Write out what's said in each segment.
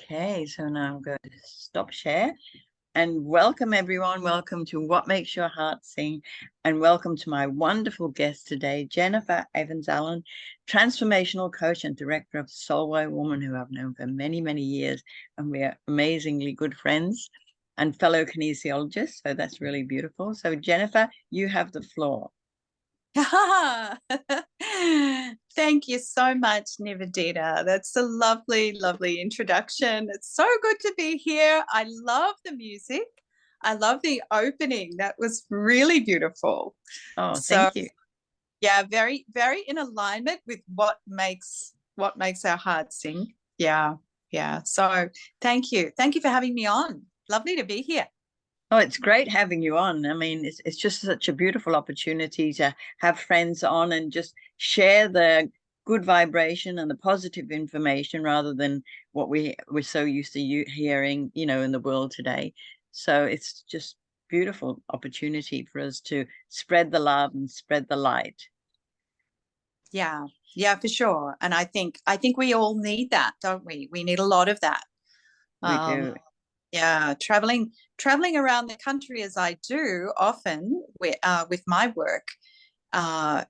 Okay, so now I'm going to stop share and welcome everyone. Welcome to What Makes Your Heart Sing, and welcome to my wonderful guest today, Jennifer Evans-Allen, transformational coach and director of Soulway Woman, who I've known for many, many years, and we are amazingly good friends and fellow kinesiologists. So that's really beautiful. So Jennifer, you have the floor. Thank you so much, Nivedita. That's a lovely, lovely introduction. It's so good to be here. I love the music. I love the opening. That was really beautiful. Oh, thank you. Yeah, very, very in alignment with what makes our hearts sing. Yeah. So thank you. Thank you for having me on. Lovely to be here. Oh, it's great having you on. I mean, it's just such a beautiful opportunity to have friends on and just share the good vibration and the positive information rather than what we're so used to hearing, in the world today. So it's just beautiful opportunity for us to spread the love and spread the light. Yeah, for sure. And I think we all need that, don't we? We need a lot of that. We do. Yeah, traveling around the country as I do often with my work, I'm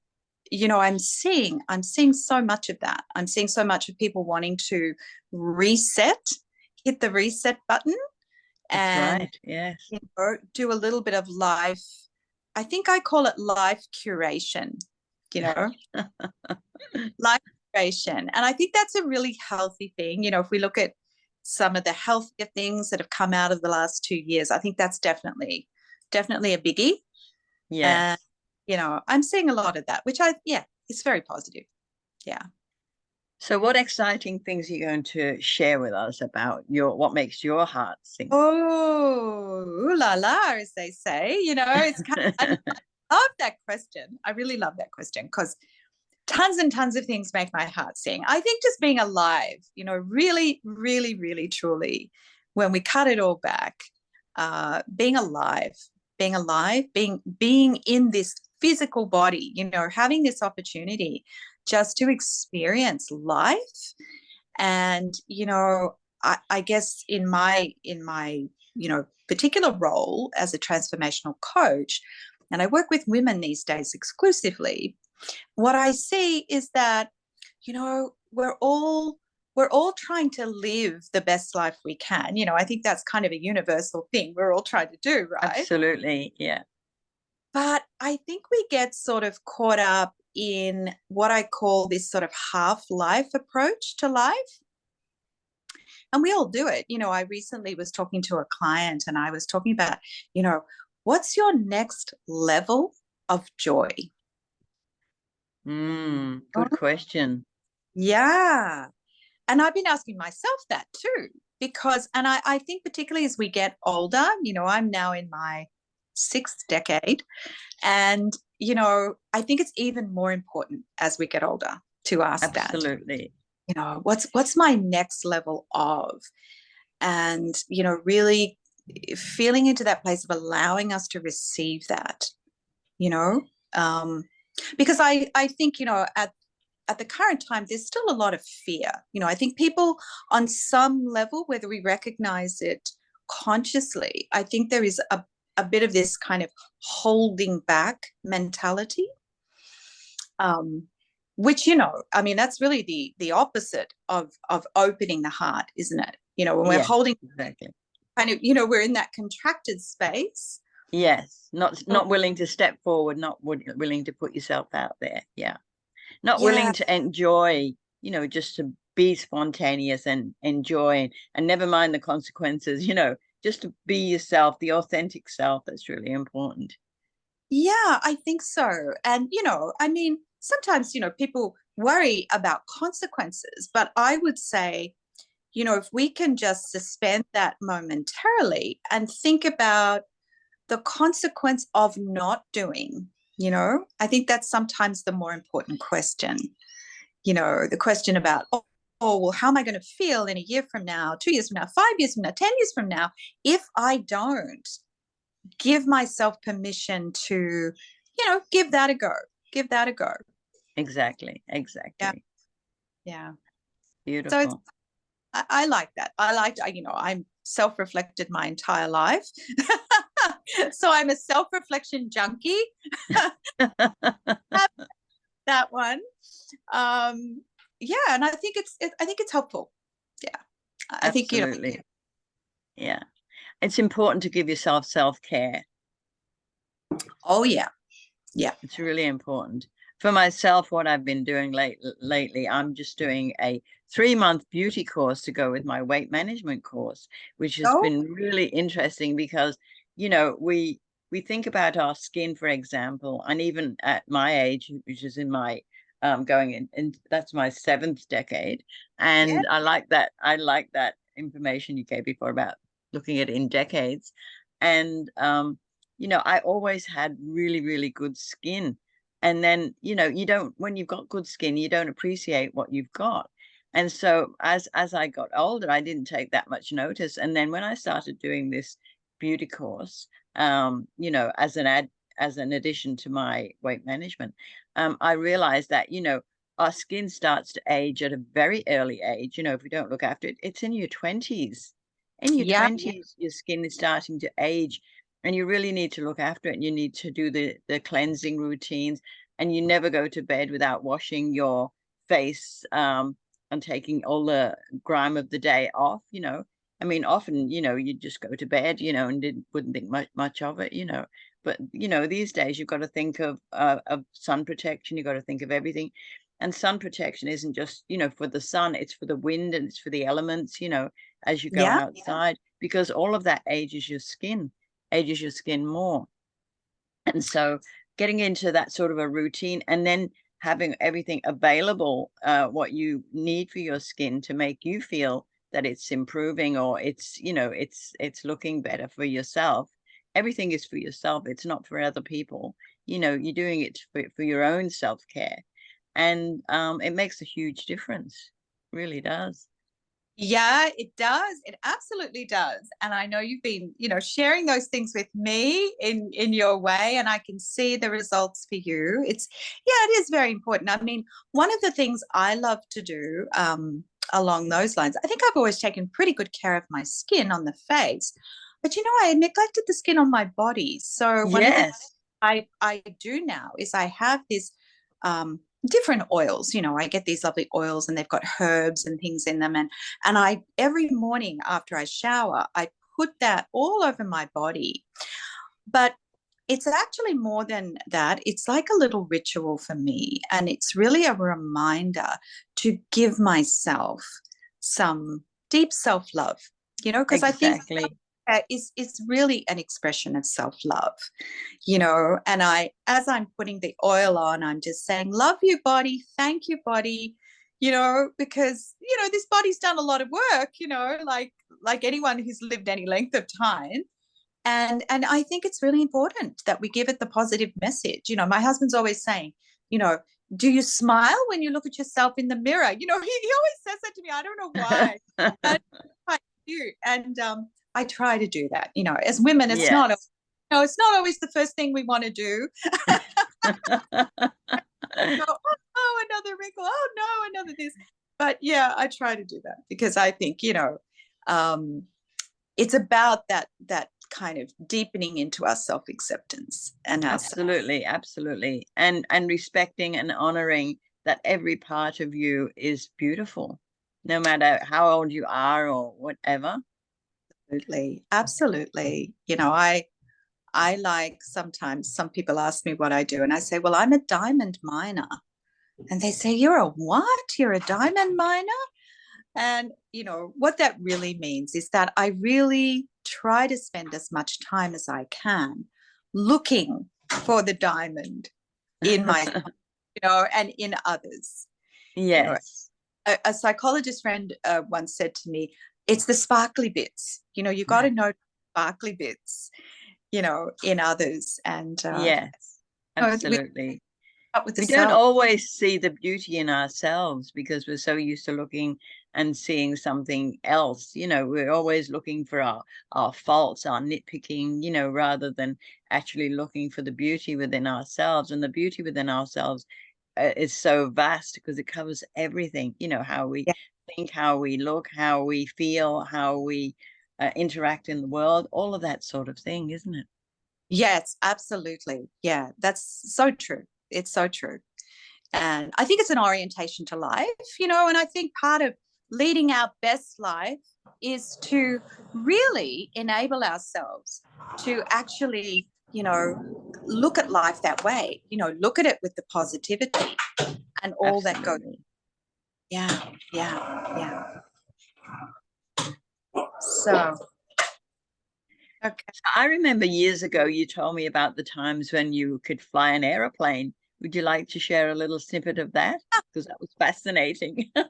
seeing so much of that. I'm seeing so much of people wanting to hit the reset button. That's right. Yes. Do a little bit of life. I think I call it life curation, life curation. And I think that's a really healthy thing. If we look at some of the healthier things that have come out of the last 2 years, I think that's definitely a biggie. Yeah. And, I'm seeing a lot of that, which it's very positive. Yeah. So what exciting things are you going to share with us about what makes your heart sing? Oh, ooh la la, as they say. It's I love that question. I really love that question because tons and tons of things make my heart sing. I think just being alive, really, really, really, truly, when we cut it all back, being alive, being in this physical body, having this opportunity just to experience life. And, I guess in my particular role as a transformational coach, and I work with women these days exclusively, what I see is that, we're all trying to live the best life we can. I think that's kind of a universal thing we're all trying to do, right? Absolutely, yeah. But I think we get sort of caught up in what I call this sort of half-life approach to life. And we all do it. I recently was talking to a client and I was talking about, what's your next level of joy? Good question. Yeah. And I've been asking myself that too, because, and I think particularly as we get older, I'm now in my 6th decade, and, I think it's even more important as we get older to ask that. Absolutely. What's my next level of? And, really feeling into that place of allowing us to receive that, because I think, at the current time, there's still a lot of fear. I think people on some level, whether we recognize it consciously, I think there is a bit of this kind of holding back mentality, which, that's really the opposite of opening the heart, isn't it? When we're holding, exactly. kind of, we're in that contracted space. Yes, not willing to step forward, not willing to put yourself out there. Yeah. Not willing to enjoy, just to be spontaneous and enjoy and never mind the consequences, just to be yourself, the authentic self. That's really important. Yeah, I think so. And, sometimes, people worry about consequences, but I would say, if we can just suspend that momentarily and think about the consequence of not doing, I think that's sometimes the more important question. The question about, well, how am I going to feel in a year from now, 2 years from now, 5 years from now, 10 years from now, if I don't give myself permission to, give that a go. Exactly. Yeah. Beautiful. So I like that. I like, I'm self-reflected my entire life. So I'm a self-reflection junkie. That one. Yeah, and I think it's helpful. Yeah. I think, Absolutely. Yeah. It's important to give yourself self-care. Oh yeah. Yeah. It's really important. For myself, what I've been doing lately, I'm just doing a 3-month beauty course to go with my weight management course, which has Oh, been really interesting because, you know, we think about our skin, for example, and even at my age, which is in my going in, and that's my 7th decade. yeah. And I like that information you gave before about looking at it in decades. And you know, I always had really, really good skin. And then, you know, you don't, when you've got good skin, you don't appreciate what you've got. And so as I got older, I didn't take that much notice. And then when I started doing this beauty course, you know, as an addition to my weight management, I realized that, you know, our skin starts to age at a very early age. You know, if we don't look after it, it's in your 20s. In your Yeah. 20s, your skin is starting to age, and you really need to look after it, and you need to do the cleansing routines, and you never go to bed without washing your face, and taking all the grime of the day off, you know. I mean, often, you know, you just go to bed, you know, and wouldn't think much of it, you know. But you know, these days you've got to think of sun protection. You've got to think of everything. And sun protection isn't just, you know, for the sun, it's for the wind and it's for the elements, you know, as you go Yeah. outside, because all of that ages your skin more. And so getting into that sort of a routine, and then having everything available, what you need for your skin to make you feel that it's improving, or it's, you know, it's looking better for yourself. Everything is for yourself. It's not for other people. You know, you're doing it for your own self-care. And it makes a huge difference. Really does. Yeah, it does. It absolutely does. And I know you've been, sharing those things with me in your way, and I can see the results for you. It is very important. I mean, one of the things I love to do along those lines, I think I've always taken pretty good care of my skin on the face, but I neglected the skin on my body. So one of the Yes. things I do now is I have this different oils. I get these lovely oils and they've got herbs and things in them. And I, every morning after I shower, I put that all over my body. But it's actually more than that. It's like a little ritual for me. And it's really a reminder to give myself some deep self-love, because I think Exactly. is really an expression of self-love, and as I'm putting the oil on, I'm just saying, love you, body, thank you, body, because this body's done a lot of work, like anyone who's lived any length of time. And I think it's really important that we give it the positive message. My husband's always saying, do you smile when you look at yourself in the mirror? He always says that to me. I don't know why. And I do. And I try to do that. As women, it's not, Yes. it's not always the first thing we want to do. Oh, another wrinkle. Oh no, another this. But yeah, I try to do that because I think, it's about that kind of deepening into our self-acceptance and Absolutely, absolutely. And respecting and honoring that every part of you is beautiful, no matter how old you are or whatever. absolutely. I like, sometimes some people ask me what I do, and I say, well, I'm a diamond miner. And they say, you're a what? You're a diamond miner? And, what that really means is that I really try to spend as much time as I can looking for the diamond in my, and in others. You know, Yes. a psychologist friend once said to me, it's the sparkly bits. You got to know sparkly bits, in others. And Yes, we absolutely. start with the We don't self. always see the beauty in ourselves because we're so used to looking and seeing something else. You know, we're always looking for our faults, our nitpicking, you know, rather than actually looking for the beauty within ourselves. And the beauty within ourselves is so vast because it covers everything, you know, how we Yeah. think, how we look, how we feel, how we interact in the world, all of that sort of thing, isn't it? Yes, absolutely. Yeah, that's so true. It's so true. And I think it's an orientation to life, you know, and I think part of leading our best life is to really enable ourselves to actually, you know, look at life that way, you know, look at it with the positivity and all that goes. Absolutely. Yeah, yeah, yeah. So, okay. I remember years ago you told me about the times when you could fly an aeroplane. Would you like to share a little snippet of that? Because that was fascinating. It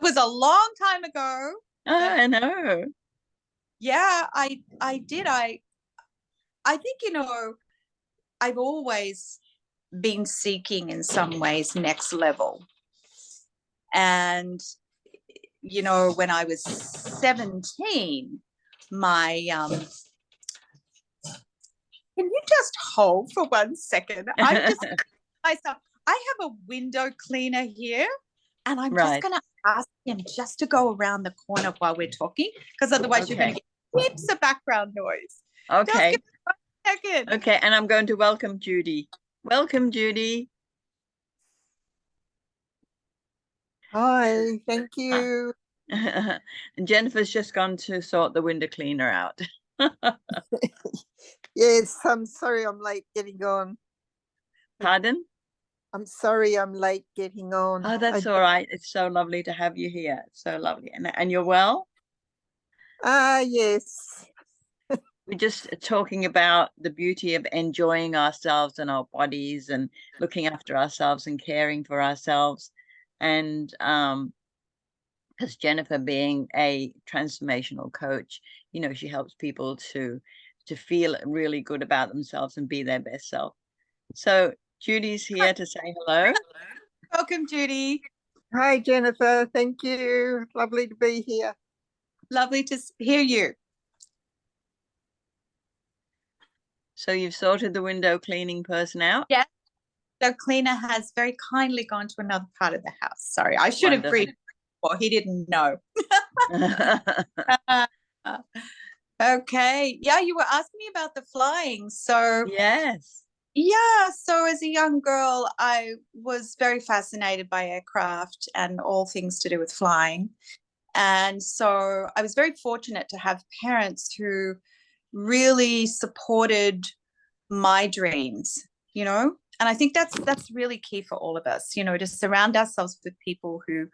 was a long time ago, Oh, but I know. yeah, I did. I think, you know, I've always been seeking in some ways next level. And, you know, when I was 17, my, can you just hold for 1 second? I'm just, myself, I have a window cleaner here and I'm just Right. going to ask him just to go around the corner while we're talking, because otherwise you're going to get heaps of background noise. Just give Okay. me 1 second. Okay. And I'm going to welcome Judy. Welcome, Judy. Hi, thank Ah. you. And Jennifer's just gone to sort the window cleaner out. Yes, I'm sorry I'm late getting on. Pardon? I'm sorry I'm late getting on. Oh, that's all right. It's so lovely to have you here. It's so lovely. And you're well? Yes. We're just talking about the beauty of enjoying ourselves and our bodies and looking after ourselves and caring for ourselves. And because Jennifer being a transformational coach, you know, she helps people to feel really good about themselves and be their best self. So Judy's here to say hello. Welcome, Judy. Hi, Jennifer. Thank you. Lovely to be here. Lovely to hear you. So you've sorted the window cleaning person out? Yeah. The cleaner has very kindly gone to another part of the house. Sorry, I should have briefed before. He didn't know. Okay. Yeah, you were asking me about the flying. So Yes. yeah, so as a young girl, I was very fascinated by aircraft and all things to do with flying. And so I was very fortunate to have parents who really supported my dreams, you know. And I think that's really key for all of us, you know, to surround ourselves with people who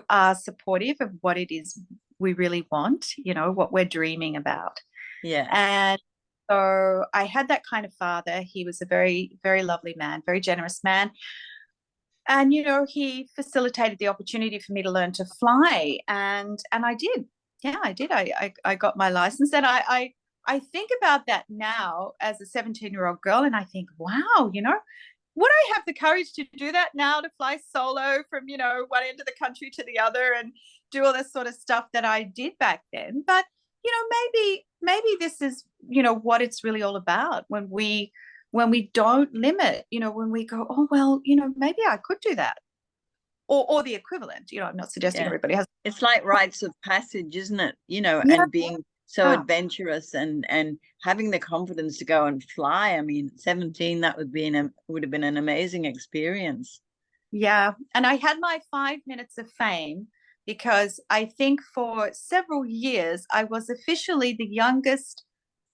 are supportive of what it is we really want, you know, what we're dreaming about. Yeah. And so I had that kind of father. He was a very, very lovely man, very generous man. And, you know, he facilitated the opportunity for me to learn to fly. And I did. Yeah, I did. I got my license. And I think about that now as a 17-year-old girl, and I think, wow, you know, would I have the courage to do that now, to fly solo from, you know, one end of the country to the other and do all this sort of stuff that I did back then? But, you know, maybe this is, you know, what it's really all about when we don't limit, you know, when we go, oh, well, you know, maybe I could do that. Or the equivalent, you know, I'm not suggesting everybody has. It's like rites of passage, isn't it? You know, Yeah. and being so adventurous and having the confidence to go and fly. I mean, 17, that would have been an amazing experience. Yeah. And I had my 5 minutes of fame because I think for several years I was officially the youngest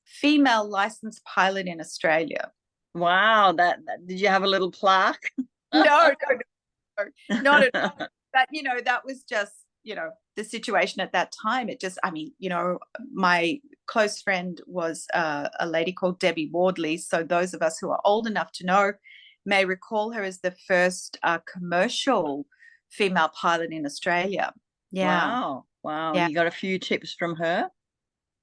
female licensed pilot in Australia. Wow, that did you have a little plaque? No, not at all. But, you know, that was just, you know, the situation at that time. It just, I mean, you know, my close friend was a lady called Debbie Wardley. So those of us who are old enough to know may recall her as the first commercial female pilot in Australia. Yeah. Wow. Yeah. You got a few tips from her?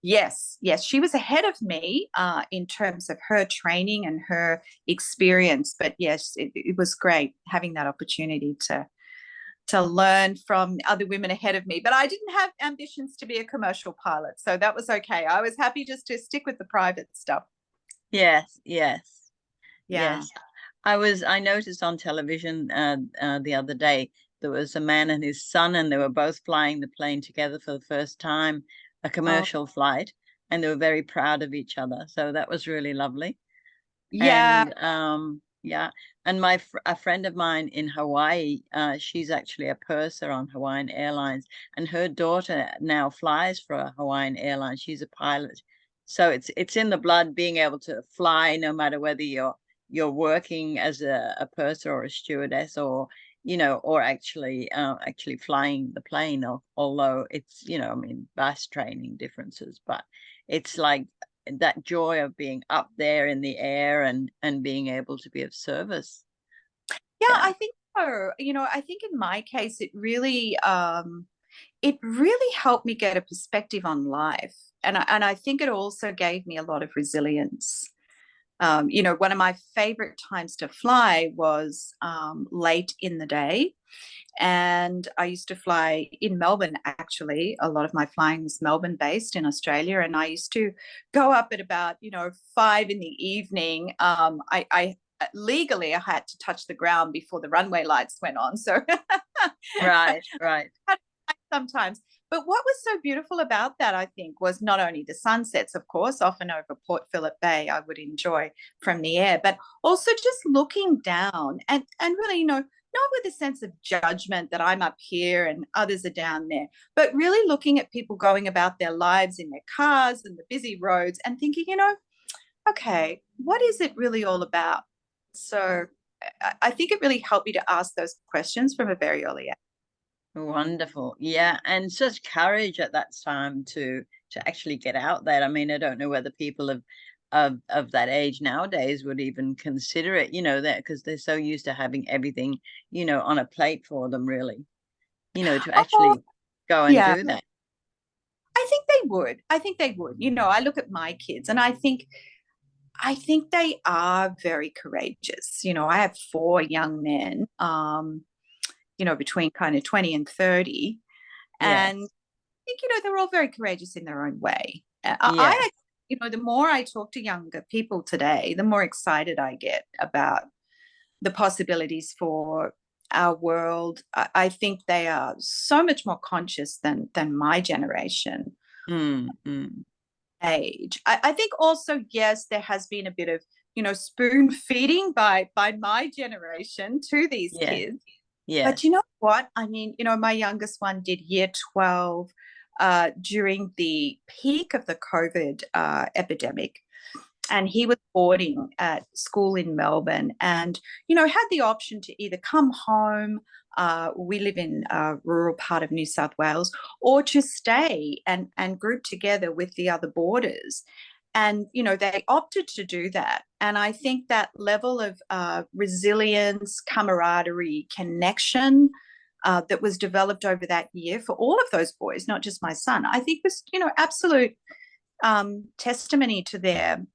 Yes. She was ahead of me in terms of her training and her experience. But yes, it was great having that opportunity to learn from other women ahead of me. But I didn't have ambitions to be a commercial pilot, so that was okay. I was happy just to stick with the private stuff. Yes. Yeah. I noticed on television the other day there was a man and his son, and they were both flying the plane together for the first time, a Oh, commercial flight, and they were very proud of each other. So that was really lovely. yeah. And yeah, and a friend of mine in Hawaii, she's actually a purser on Hawaiian Airlines, and her daughter now flies for Hawaiian Airlines. She's a pilot, so it's in the blood being able to fly, no matter whether you're working as a purser or a stewardess, or or actually flying the plane. Although it's I mean, vast training differences, but it's like that joy of being up there in the air and being able to be of service. Yeah, Yeah. I think so. I think in my case, it really helped me get a perspective on life. And I think it also gave me a lot of resilience. One of my favorite times to fly was late in the day. And I used to fly in Melbourne, actually. A lot of my flying was Melbourne based in Australia. And I used to go up at about, 5 in the evening. I legally I had to touch the ground before the runway lights went on. So Right. sometimes. But what was so beautiful about that, I think, was not only the sunsets, of course, often over Port Phillip Bay, I would enjoy from the air, but also just looking down and really, not with a sense of judgment that I'm up here and others are down there, but really looking at people going about their lives in their cars and the busy roads and thinking, okay, what is it really all about? So I think it really helped me to ask those questions from a very early age. Wonderful. Yeah, and such courage at that time to actually get out there. I mean, I don't know whether people of that age nowadays would even consider it, that because they're so used to having everything, on a plate for them, really, to Oh, actually go and yeah. do that. I think they would. I think they would. I look at my kids and I think they are very courageous. I have 4 young men, between kind of 20 and 30. Yes. And I think, they're all very courageous in their own way. Yeah. The more I talk to younger people today, the more excited I get about the possibilities for our world. I think they are so much more conscious than my generation Mm. age. I think also, yes, there has been a bit of, spoon feeding by my generation to these Yeah. kids. But Yes. you know what? I mean, my youngest one did year 12 during the peak of the COVID epidemic. And he was boarding at school in Melbourne and, had the option to either come home. We live in a rural part of New South Wales, or to stay and group together with the other boarders. And, they opted to do that. And I think that level of resilience, camaraderie, connection that was developed over that year for all of those boys, not just my son, I think was, absolute testimony to their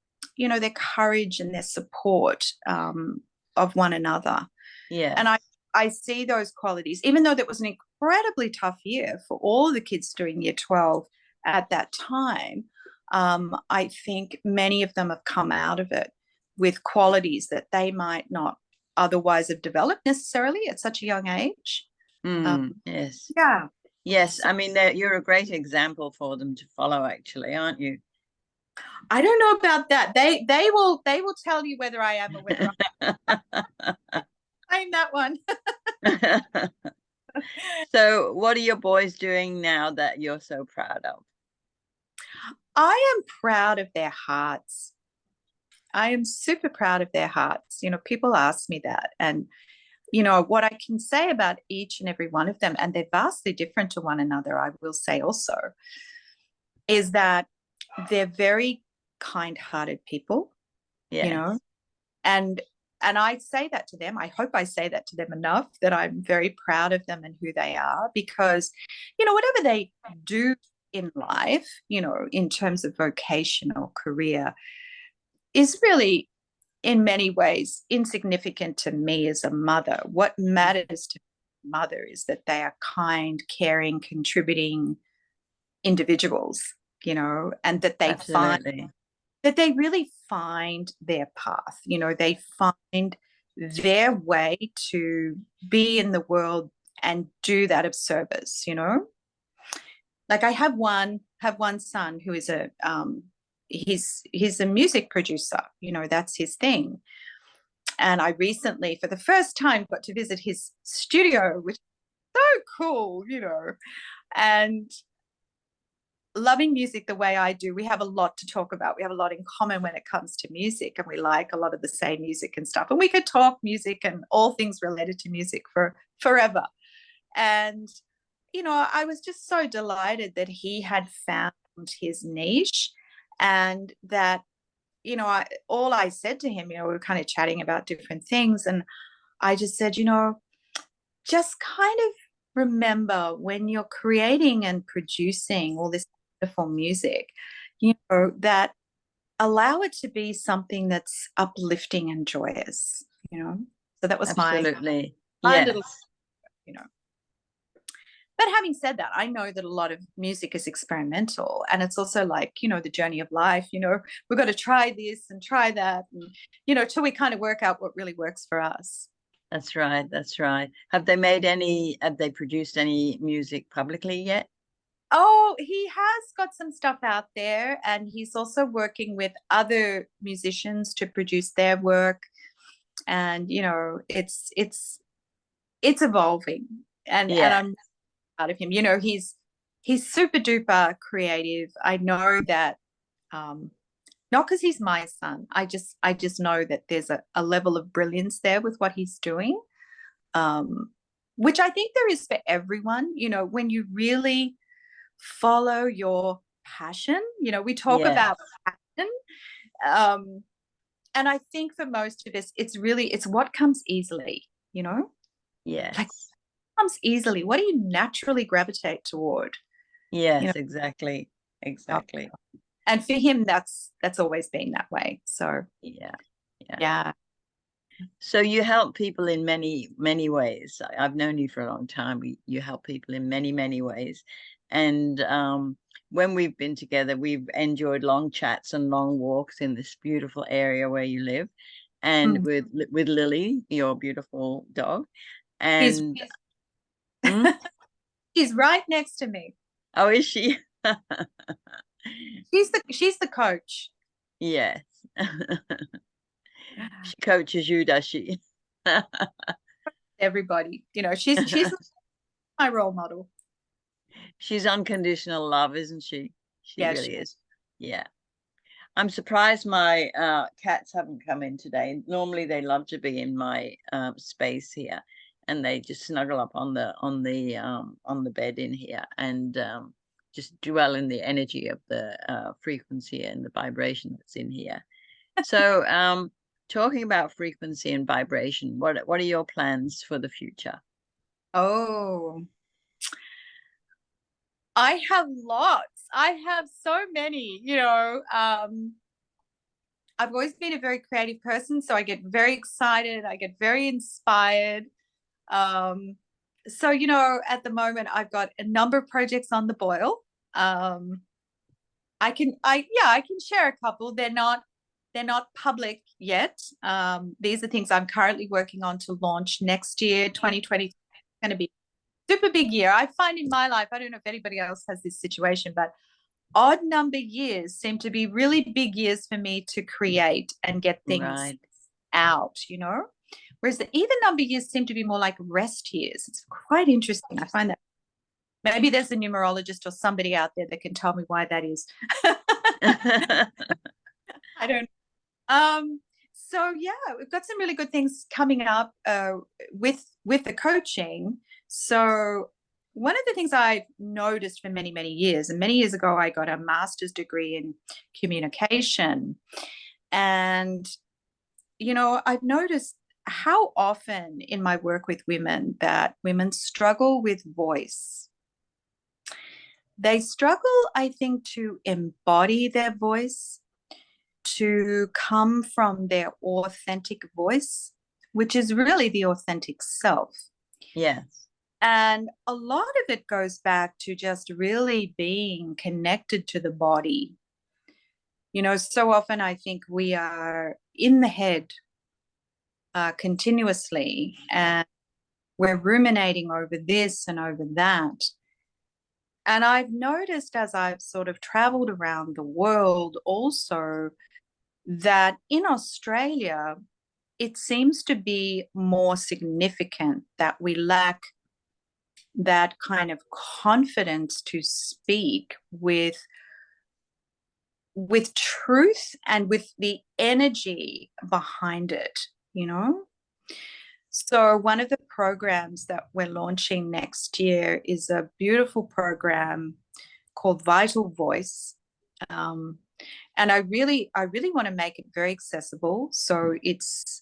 courage and their support of one another. Yes. And I see those qualities, even though that was an incredibly tough year for all the kids doing year 12 at that time. I think many of them have come out of it with qualities that they might not otherwise have developed necessarily at such a young age. Yes. Yeah. Yes. I mean, you're a great example for them to follow, actually, aren't you? I don't know about that. They will tell you whether I am or whether I'm that one. So, what are your boys doing now that you're so proud of? I am proud of their hearts. I am super proud of their hearts. People ask me that. And, what I can say about each and every one of them, and they're vastly different to one another, I will say also, is that they're very kind-hearted people, Yes. and I say that to them. I hope I say that to them enough, that I'm very proud of them and who they are, because, whatever they do in life, in terms of vocation or career, is really in many ways insignificant to me as a mother. What matters to a mother is that they are kind, caring, contributing individuals, and that Absolutely. they really find their path. They find their way to be in the world and do that of service, you know. Like I have one son who is he's a music producer, you know, that's his thing. And I recently, for the first time, got to visit his studio, which is so cool, you know. And loving music the way I do, we have a lot to talk about. We have a lot in common when it comes to music, and we like a lot of the same music and stuff. And we could talk music and all things related to music for forever. And, you know, I was just so delighted that he had found his niche, and that, you know, all I said to him, you know, we were kind of chatting about different things. And I just said, you know, just kind of remember when you're creating and producing all this wonderful music, you know, that allow it to be something that's uplifting and joyous, you know. So that was absolutely my yes. little, you know. But having said that, I know that a lot of music is experimental, and it's also like, you know, the journey of life, you know, we've got to try this and try that, and, you know, till we kind of work out what really works for us. That's right. That's right. Have they produced any music publicly yet? Oh, he has got some stuff out there, and he's also working with other musicians to produce their work. And, you know, it's evolving, and I'm proud of him. You know, he's super duper creative. I know that, not because he's my son. I just know that there's a level of brilliance there with what he's doing, which I think there is for everyone. You know, when you really follow your passion, you know, we talk about passion, and I think for most of us, it's what comes easily, you know. Yes. Like, comes easily. What do you naturally gravitate toward? Yes, you know? exactly. And for him, that's always been that way. So yeah. So you help people in many ways. I've known you for a long time. You help people in many ways, and when we've been together, we've enjoyed long chats and long walks in this beautiful area where you live, and with Lily, your beautiful dog. And she's right next to me. Oh, is she? She's the coach. Yes. She coaches you, does she? Everybody, you know, she's my role model. She's unconditional love, isn't she? She really is. Yeah. I'm surprised my cats haven't come in today. Normally they love to be in my space here, and they just snuggle up on the bed in here, and just dwell in the energy of the frequency and the vibration that's in here. So talking about frequency and vibration, what are your plans for the future? Oh, I have lots. I have so many, you know. I've always been a very creative person, so I get very excited. I get very inspired. So, you know, at the moment, I've got a number of projects on the boil. I can share a couple. They're not public yet. These are things I'm currently working on to launch next year. 2020 is going to be a super big year. I find in my life, I don't know if anybody else has this situation, but odd number years seem to be really big years for me to create and get things out, you know, whereas the even number years seem to be more like rest years. It's quite interesting. I find that maybe there's a numerologist or somebody out there that can tell me why that is. I don't so yeah, we've got some really good things coming up with the coaching. So one of the things I've noticed for many years, and many years ago I got a master's degree in communication, and you know, I've noticed how often in my work with women that women struggle with voice. They struggle, I think, to embody their voice, to come from their authentic voice, which is really the authentic self. Yes. And a lot of it goes back to just really being connected to the body. You know, so often I think we are in the head continuously, and we're ruminating over this and over that. And I've noticed as I've sort of traveled around the world also that in Australia, it seems to be more significant that we lack that kind of confidence to speak with truth and with the energy behind it, you know? So one of the programs that we're launching next year is a beautiful program called Vital Voice. And I really want to make it very accessible. So it's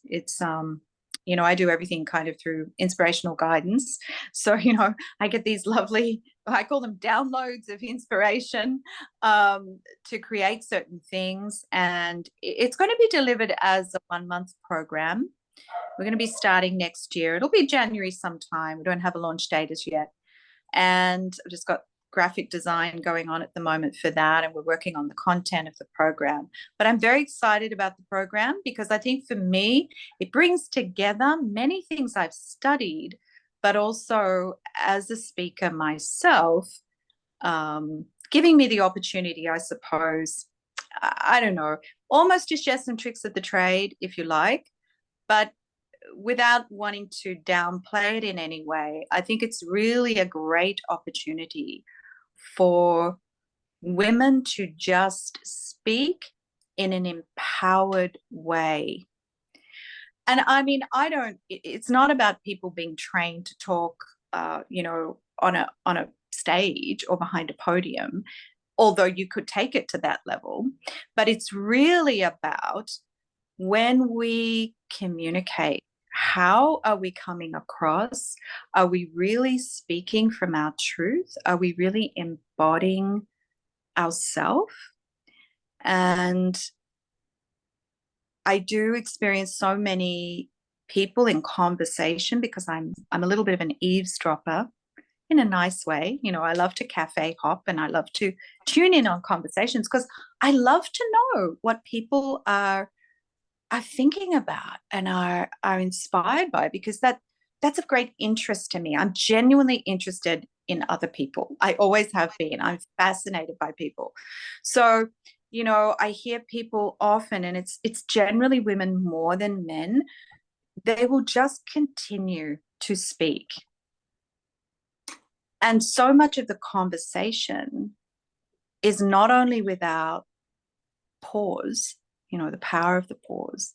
you know, I do everything kind of through inspirational guidance. So, you know, I get these lovely, I call them downloads of inspiration to create certain things. And it's going to be delivered as a 1-month program. We're going to be starting next year. It'll be January sometime. We don't have a launch date as yet. And I've just got graphic design going on at the moment for that, and we're working on the content of the program. But I'm very excited about the program because I think for me, it brings together many things I've studied, but also as a speaker myself, giving me the opportunity, I suppose, I don't know, almost to share some tricks of the trade, if you like, but without wanting to downplay it in any way. I think it's really a great opportunity for women to just speak in an empowered way. And I mean, it's not about people being trained to talk, you know, on a stage or behind a podium, although you could take it to that level. But it's really about when we communicate, how are we coming across? Are we really speaking from our truth? Are we really embodying ourselves? And I do experience so many people in conversation because I'm a little bit of an eavesdropper in a nice way. You know, I love to cafe hop and I love to tune in on conversations because I love to know what people are thinking about and are inspired by, because that's of great interest to me. I'm genuinely interested in other people. I always have been. I'm fascinated by people. So, you know, I hear people often, and it's generally women more than men, they will just continue to speak. And so much of the conversation is not only without pause, you know, the power of the pause,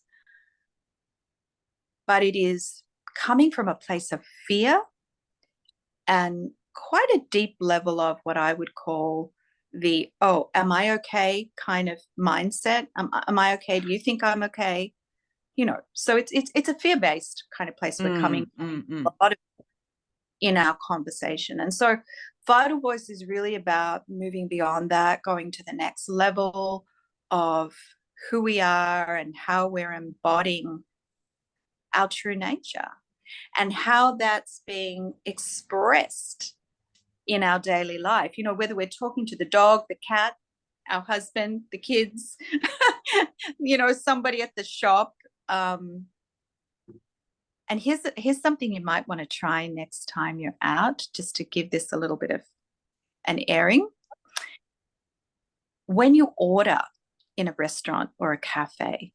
but it is coming from a place of fear and quite a deep level of what I would call the, oh, am I okay kind of mindset. Am I okay? Do you think I'm okay? You know, so it's a fear-based kind of place we're coming a lot of in our conversation. And so Vital Voice is really about moving beyond that, going to the next level of who we are and how we're embodying our true nature and how that's being expressed in our daily life. You know, whether we're talking to the dog, the cat, our husband, the kids, you know, somebody at the shop. And here's something you might want to try next time you're out, just to give this a little bit of an airing. When you order in a restaurant or a cafe,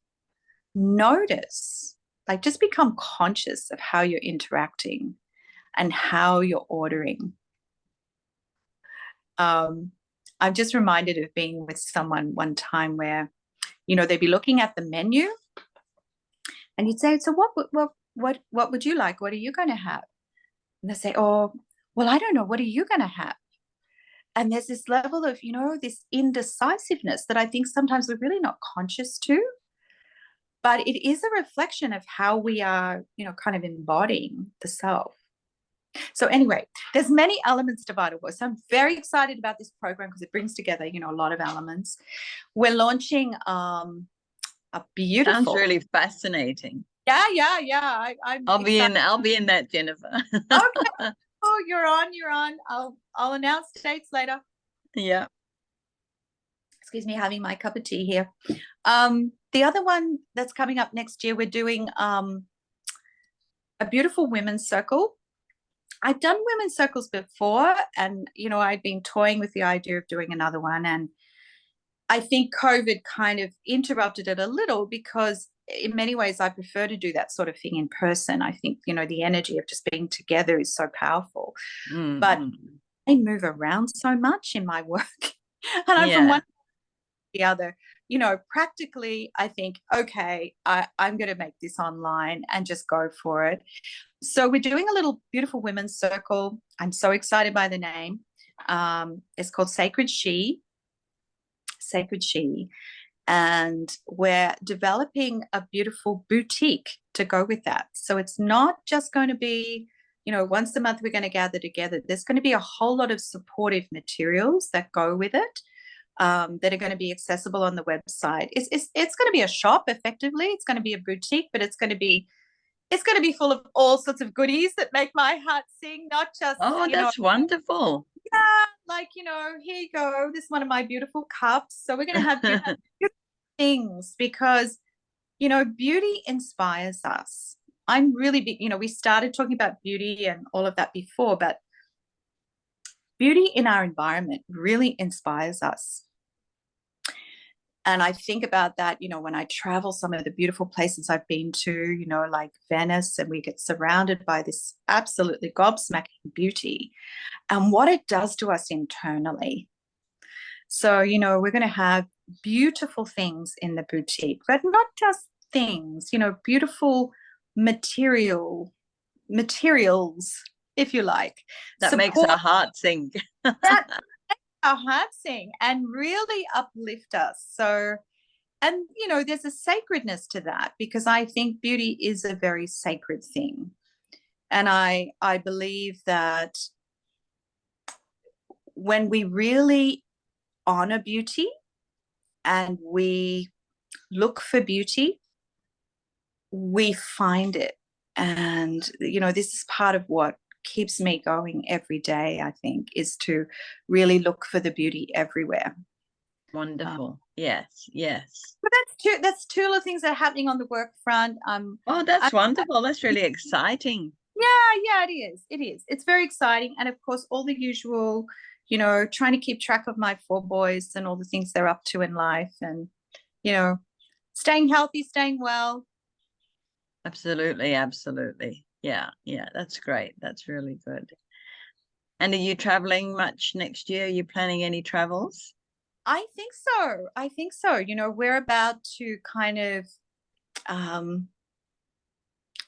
notice, like, just become conscious of how you're interacting and how you're ordering. I'm just reminded of being with someone one time where, you know, they'd be looking at the menu and you'd say, so what would you like? What are you going to have? And they say, oh, well, I don't know. What are you going to have? And there's this level of, you know, this indecisiveness that I think sometimes we're really not conscious to. But it is a reflection of how we are, you know, kind of embodying the self. So anyway, there's many elements to Vital Voice. I'm very excited about this program because it brings together, you know, a lot of elements. We're launching a beautiful. Sounds really fascinating. Yeah. I'll be in that, Jennifer. Okay. Oh, you're on. I'll announce dates later. Yeah. Excuse me, having my cup of tea here. The other one that's coming up next year, we're doing a beautiful women's circle. I'd done women's circles before, and I'd been toying with the idea of doing another one, and I think COVID kind of interrupted it a little, because in many ways I prefer to do that sort of thing in person. I think the energy of just being together is so powerful. But I move around so much in my work, and I'm from one to the other. Practically, I think, okay, I'm going to make this online and just go for it. So we're doing a little beautiful women's circle. I'm so excited by the name. It's called Sacred She. And we're developing a beautiful boutique to go with that. So it's not just going to be, once a month we're going to gather together. There's going to be a whole lot of supportive materials that go with it, that are going to be accessible on the website. It's going to be a shop, effectively. It's going to be a boutique, but it's going to be full of all sorts of goodies that make my heart sing, not just, that's wonderful. Yeah, like, here you go. This is one of my beautiful cups. So we're going to have beautiful things, because, beauty inspires us. I'm really big, we started talking about beauty and all of that before, but beauty in our environment really inspires us. And I think about that, when I travel some of the beautiful places I've been to, like Venice, and we get surrounded by this absolutely gobsmacking beauty and what it does to us internally. So, we're going to have beautiful things in the boutique, but not just things, beautiful materials, if you like. That makes our heart sing. That our heart sing and really uplift us. So, and there's a sacredness to that, because I think beauty is a very sacred thing. And I believe that when we really honor beauty and we look for beauty, we find it. And this is part of what keeps me going every day, I think, is to really look for the beauty everywhere. Wonderful. Yes. But that's two little things that are happening on the work front. That's wonderful. That's really exciting. Yeah, it is. It's very exciting. And of course, all the usual, trying to keep track of my 4 boys and all the things they're up to in life, and, staying healthy, staying well. Absolutely. Yeah, that's great. That's really good. And are you traveling much next year? Are you planning any travels? I think so. We're about to kind of,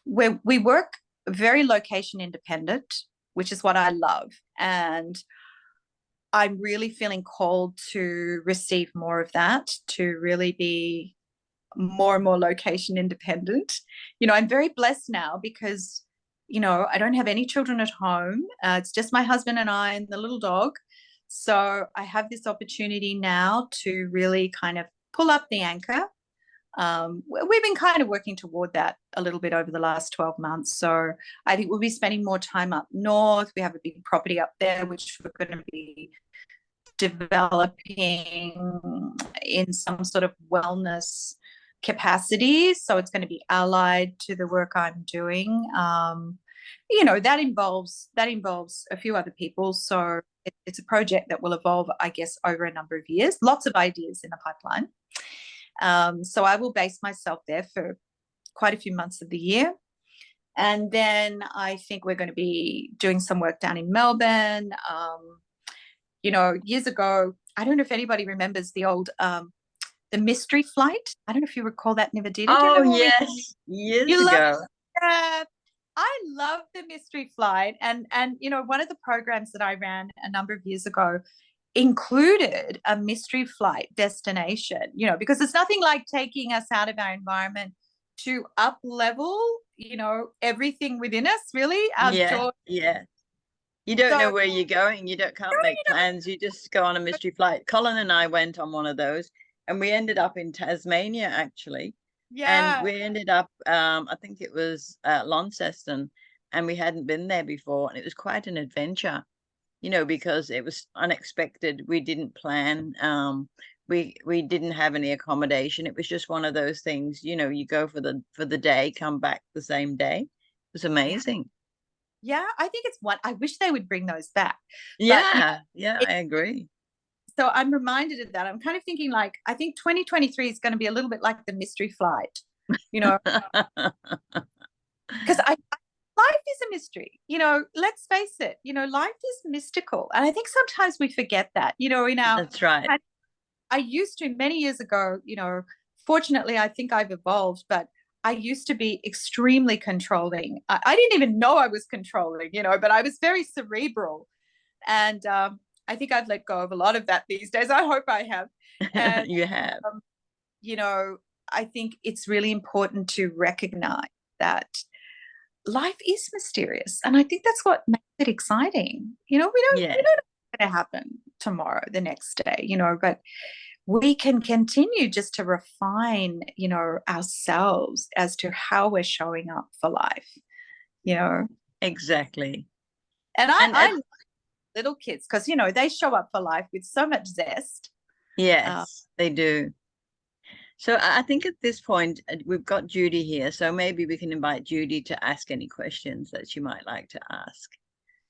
we work very location independent, which is what I love. And I'm really feeling called to receive more of that, to really be more and more location independent. I'm very blessed now because, I don't have any children at home. It's just my husband and I and the little dog. So I have this opportunity now to really kind of pull up the anchor. We've been kind of working toward that a little bit over the last 12 months. So I think we'll be spending more time up north. We have a big property up there, which we're going to be developing in some sort of wellness capacity. So it's going to be allied to the work I'm doing. That involves a few other people. So it's a project that will evolve, I guess, over a number of years. Lots of ideas in the pipeline. So I will base myself there for quite a few months of the year. And then I think we're going to be doing some work down in Melbourne. Years ago, I don't know if anybody remembers the old the mystery flight. I don't know if you recall that, Nivedita. Oh, yes, years ago. I love the mystery flight. And one of the programs that I ran a number of years ago included a mystery flight destination, because there's nothing like taking us out of our environment to up level, everything within us, really. Yeah. You don't know where you're going. You can't make plans. You just go on a mystery flight. Colin and I went on one of those, and we ended up in Tasmania, actually. Yeah. And we ended up, I think it was Launceston, and we hadn't been there before. And it was quite an adventure, because it was unexpected. We didn't plan. We didn't have any accommodation. It was just one of those things, you go for the day, come back the same day. was amazing. Yeah, I think it's one. I wish they would bring those back. Yeah, I agree. So I'm reminded of that. I'm kind of thinking like, I think 2023 is going to be a little bit like the mystery flight, because life is a mystery, let's face it, life is mystical. And I think sometimes we forget that, in our, That's right. I used to many years ago, fortunately, I think I've evolved, but I used to be extremely controlling. I didn't even know I was controlling, but I was very cerebral. And I think I've let go of a lot of that these days. I hope I have. And, you have. I think it's really important to recognize that life is mysterious. And I think that's what makes it exciting. We don't know what's going to happen tomorrow, the next day, but we can continue just to refine, ourselves as to how we're showing up for life, Exactly. And I love little kids because, they show up for life with so much zest. Yes, they do. So I think at this point, we've got Judy here. So maybe we can invite Judy to ask any questions that she might like to ask.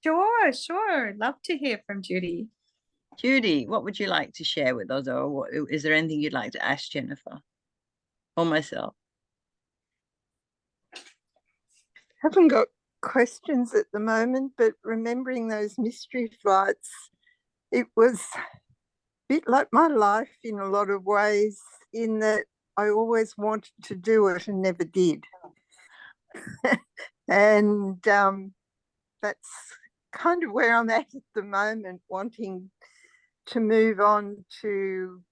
Sure. Love to hear from Judy. Judy, what would you like to share with us? Or is there anything you'd like to ask Jennifer or myself? Haven't got questions at the moment, but remembering those mystery flights, it was a bit like my life in a lot of ways, in that I always wanted to do it and never did. And that's kind of where I'm at the moment, wanting to move on to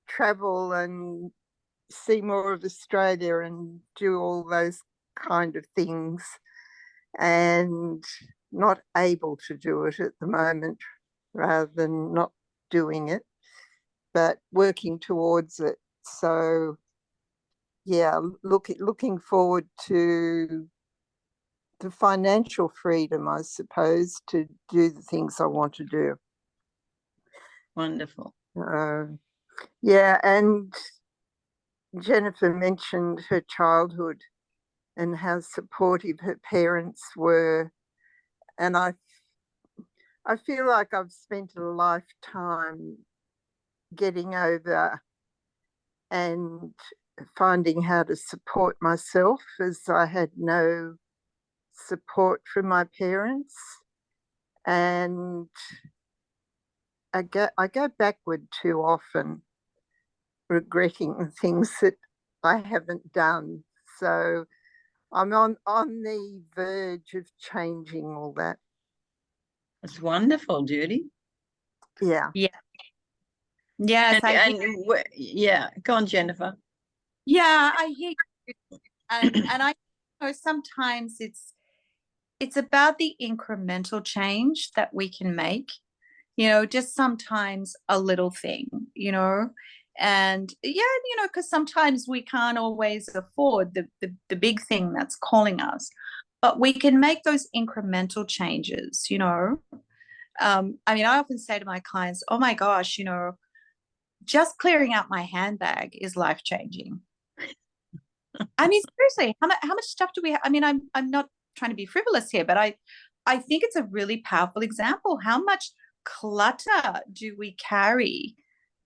travel and see more of Australia and do all those kind of things, and not able to do it at the moment, rather than not doing it, but working towards it. So yeah, looking forward to the financial freedom, I suppose, to do the things I want to do. Wonderful. Yeah, and Jennifer mentioned her childhood and how supportive her parents were. And I feel like I've spent a lifetime getting over and finding how to support myself, as I had no support from my parents. And I go backward too often, regretting things that I haven't done. So I'm on the verge of changing all that. That's wonderful, Judy. Yeah. Yes. Yeah, go on, Jennifer. Yeah, I hear you. And I know sometimes it's about the incremental change that we can make, just sometimes a little thing, and because sometimes we can't always afford the big thing that's calling us, but we can make those incremental changes. I often say to my clients, oh my gosh, just clearing out my handbag is life-changing. Seriously, how much stuff do we have? I'm not trying to be frivolous here, but I think it's a really powerful example. How much clutter do we carry,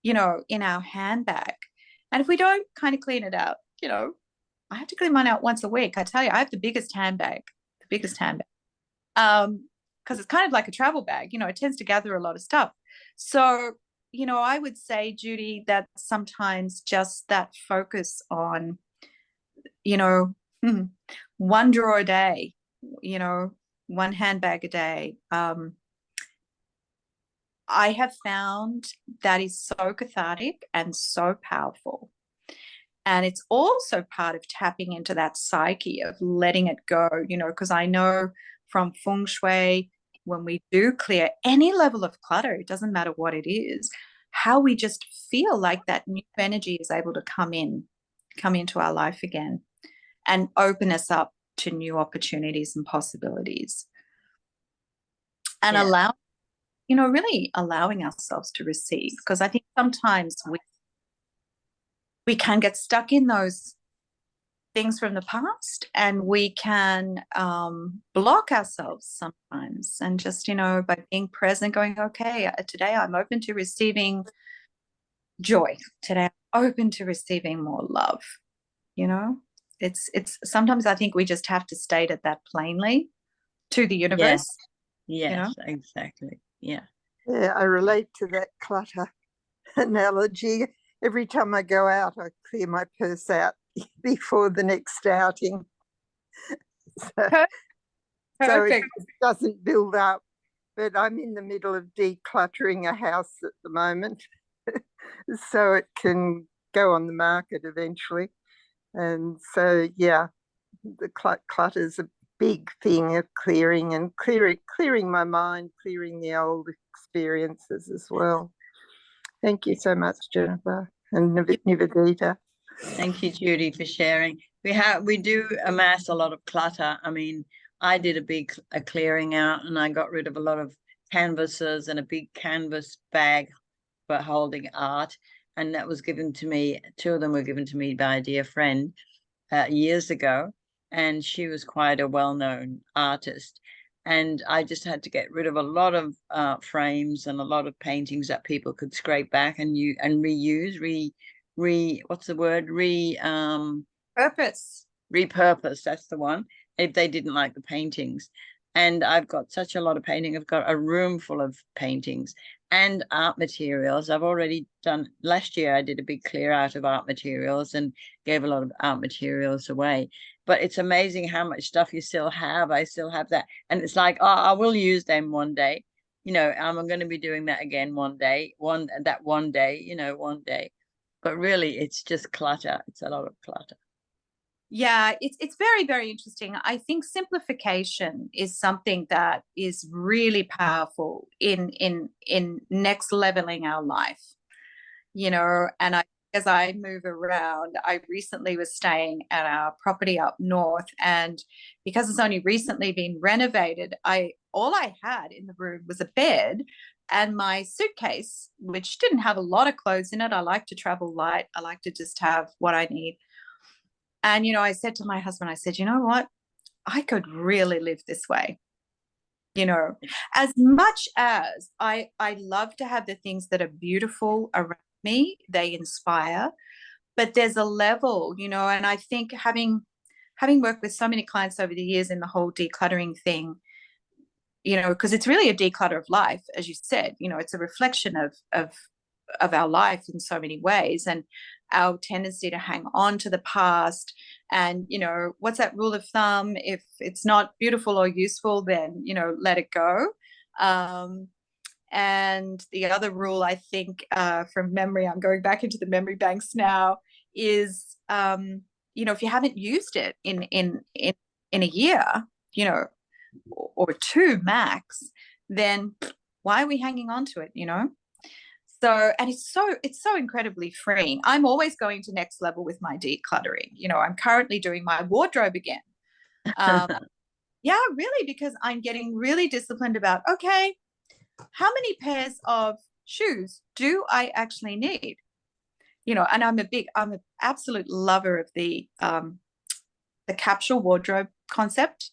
in our handbag? And if we don't kind of clean it out, I have to clean mine out once a week. I tell you, I have the biggest handbag. Because it's kind of like a travel bag, it tends to gather a lot of stuff. So, I would say, Judy, that sometimes just that focus on, one drawer a day, one handbag a day. I have found that is so cathartic and so powerful. And it's also part of tapping into that psyche of letting it go, because I know from feng shui, when we do clear any level of clutter, it doesn't matter what it is, how we just feel like that new energy is able to come into our life again and open us up to new opportunities and possibilities. And really allowing ourselves to receive, because I think sometimes we can get stuck in those things from the past, and we can block ourselves sometimes, and just, you know, by being present, going, okay, today I'm open to receiving joy. Today I'm open to receiving more love. You know, it's sometimes I think we just have to state it that plainly to the universe. Yes, you know? Exactly. Yeah. Yeah, I relate to that clutter analogy. Every time I go out, I clear my purse out before the next outing. So it doesn't build up. But I'm in the middle of decluttering a house at the moment. So it can go on the market eventually. And so, yeah, the clutter's a big thing of clearing and clearing my mind, clearing the old experiences as well. Thank you so much, Jennifer and Nivedita. Thank you, Judy, for sharing. We do amass a lot of clutter. I mean, I did a clearing out, and I got rid of a lot of canvases and a big canvas bag for holding art. And that was given to me. 2 of them were given to me by a dear friend years ago. And she was quite a well-known artist. And I just had to get rid of a lot of frames and a lot of paintings that people could scrape back and reuse, what's the word? Purpose. Repurpose, that's the one, if they didn't like the paintings. And I've got such a lot of painting. I've got a room full of paintings and art materials. I've already done, last year I did a big clear out of art materials and gave a lot of art materials away. But it's amazing how much stuff you still have. I still have that. And it's like, oh, I will use them one day. You know, I'm going to be doing that again one day, one day. But really, it's just clutter. It's a lot of clutter. Yeah, it's very, very interesting. I think simplification is something that is really powerful in next leveling our life, you know. And as I move around, I recently was staying at our property up north, and because it's only recently been renovated, all I had in the room was a bed and my suitcase, which didn't have a lot of clothes in it. I like to travel light. I like to just have what I need. And, you know, I said to my husband, I said, you know what? I could really live this way. You know, as much as I love to have the things that are beautiful around me, they inspire, but there's a level, you know, and I think having worked with so many clients over the years in the whole decluttering thing, you know, because it's really a declutter of life, as you said, you know, it's a reflection of our life in so many ways, and our tendency to hang on to the past. And, you know, what's that rule of thumb? If it's not beautiful or useful, then, you know, let it go. And the other rule, I think, from memory, I'm going back into the memory banks now, is, you know, if you haven't used it in a year, you know, or 2 max, then why are we hanging on to it, you know? So, and it's so incredibly freeing. I'm always going to next level with my decluttering. You know, I'm currently doing my wardrobe again. Yeah, really, because I'm getting really disciplined about, okay, how many pairs of shoes do I actually need? You know, and I'm an absolute lover of the capsule wardrobe concept,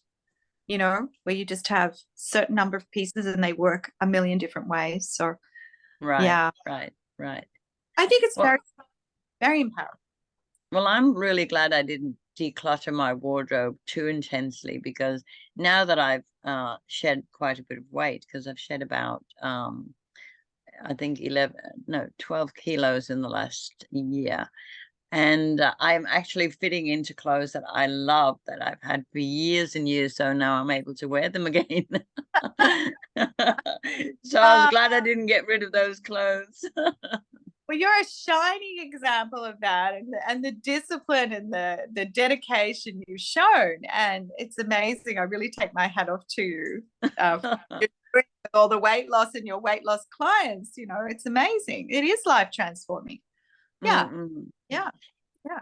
you know, where you just have certain number of pieces and they work a million different ways. So Right. yeah. Right. I think it's very, very empowering. Well, I'm really glad I didn't declutter my wardrobe too intensely, because now that I've shed quite a bit of weight, because I've shed about I think 12 kilos in the last year. And I'm actually fitting into clothes that I love, that I've had for years and years. So now I'm able to wear them again. So I was glad I didn't get rid of those clothes. Well, you're a shining example of that, and the discipline and the dedication you've shown. And it's amazing. I really take my hat off to you with all the weight loss and your weight loss clients. You know, it's amazing. It is life transforming. Yeah. Mm-hmm. Yeah.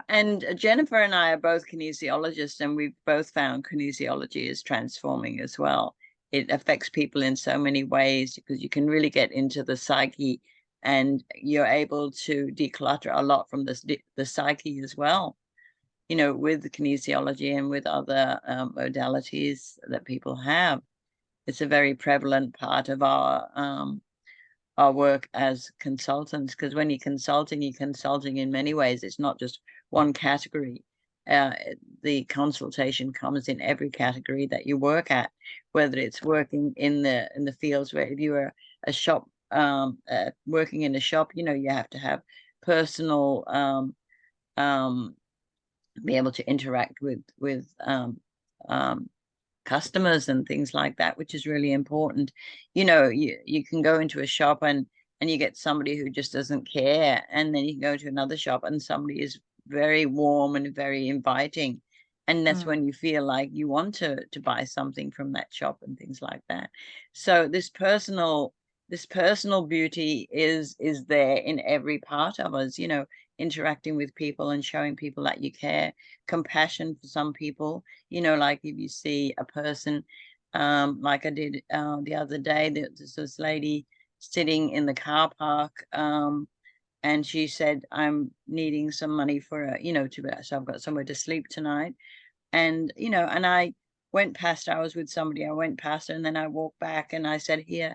And Jennifer and I are both kinesiologists, and we've both found kinesiology is transforming as well. It affects people in so many ways, because you can really get into the psyche, and you're able to declutter a lot from the psyche as well. with the kinesiology and with other modalities that people have. It's a very prevalent part of our work as consultants, because when you're consulting in many ways. It's not just one category. The consultation comes in every category that you work at, whether it's working in the fields where if you are a shop, working in a shop, you have to have personal, be able to interact with customers and things like that, which is really important. You can go into a shop and you get somebody who just doesn't care, and then you can go to another shop and somebody is very warm and very inviting, and that's when you feel like you want to buy something from that shop and things like that. So this personal beauty is there in every part of us, interacting with people and showing people that you care. Compassion for some people, like if you see a person, like I did the other day, there's this lady sitting in the car park, and she said, I'm needing some money for so I've got somewhere to sleep tonight. And and I went past, I was with somebody, I went past her, and then I walked back and I said, here,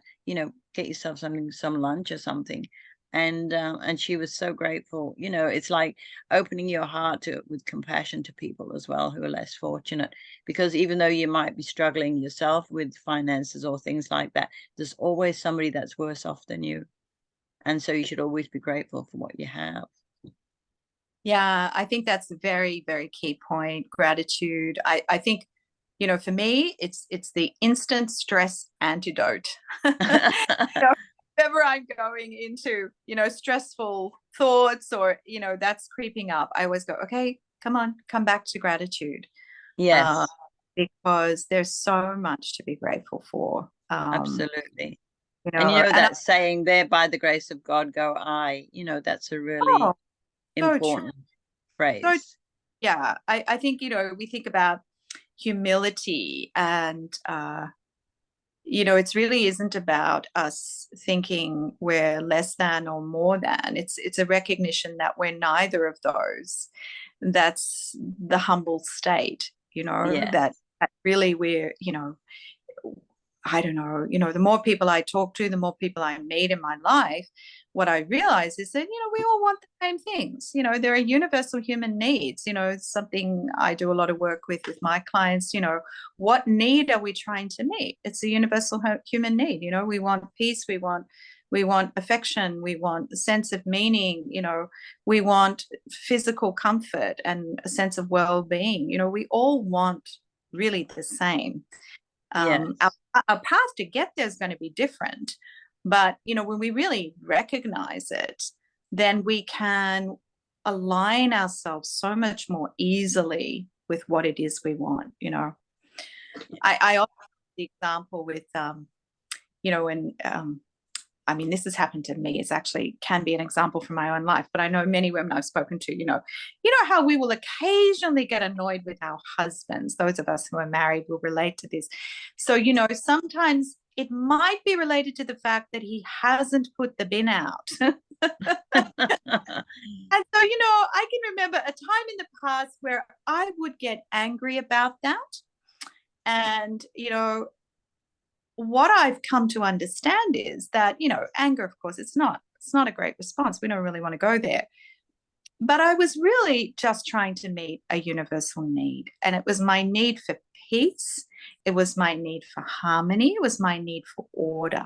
get yourself some lunch or something. And she was so grateful. It's like opening your heart with compassion to people as well who are less fortunate, because even though you might be struggling yourself with finances or things like that, there's always somebody that's worse off than you, and so you should always be grateful for what you have. Yeah, I think that's a very, very key point. Gratitude. I think, for me, it's the instant stress antidote. Whenever I'm going into, stressful thoughts or, that's creeping up, I always go, okay, come back to gratitude. Yes. Because there's so much to be grateful for. Absolutely. And that saying there, by the grace of God go I, that's a really important phrase. So, yeah, I think, we think about humility, and it really isn't about us thinking we're less than or more than. It's a recognition that we're neither of those. That's the humble state, Yes. that really we're, I don't know, the more people I talk to, the more people I meet in my life, what I realize is that, we all want the same things. There are universal human needs. It's something I do a lot of work with my clients. What need are we trying to meet? It's a universal human need. We want peace. We want affection. We want a sense of meaning. We want physical comfort and a sense of well-being. We all want really the same. Yes. Our path to get there is going to be different, but when we really recognize it, then we can align ourselves so much more easily with what it is we want. I often the example with when this has happened to me. It's actually can be an example from my own life, but I know many women I've spoken to, how we will occasionally get annoyed with our husbands. Those of us who are married will relate to this. So, sometimes it might be related to the fact that he hasn't put the bin out. And so, I can remember a time in the past where I would get angry about that. And, what I've come to understand is that, anger, of course, it's not a great response. We don't really want to go there. But I was really just trying to meet a universal need. And it was my need for peace. It was my need for harmony. It was my need for order,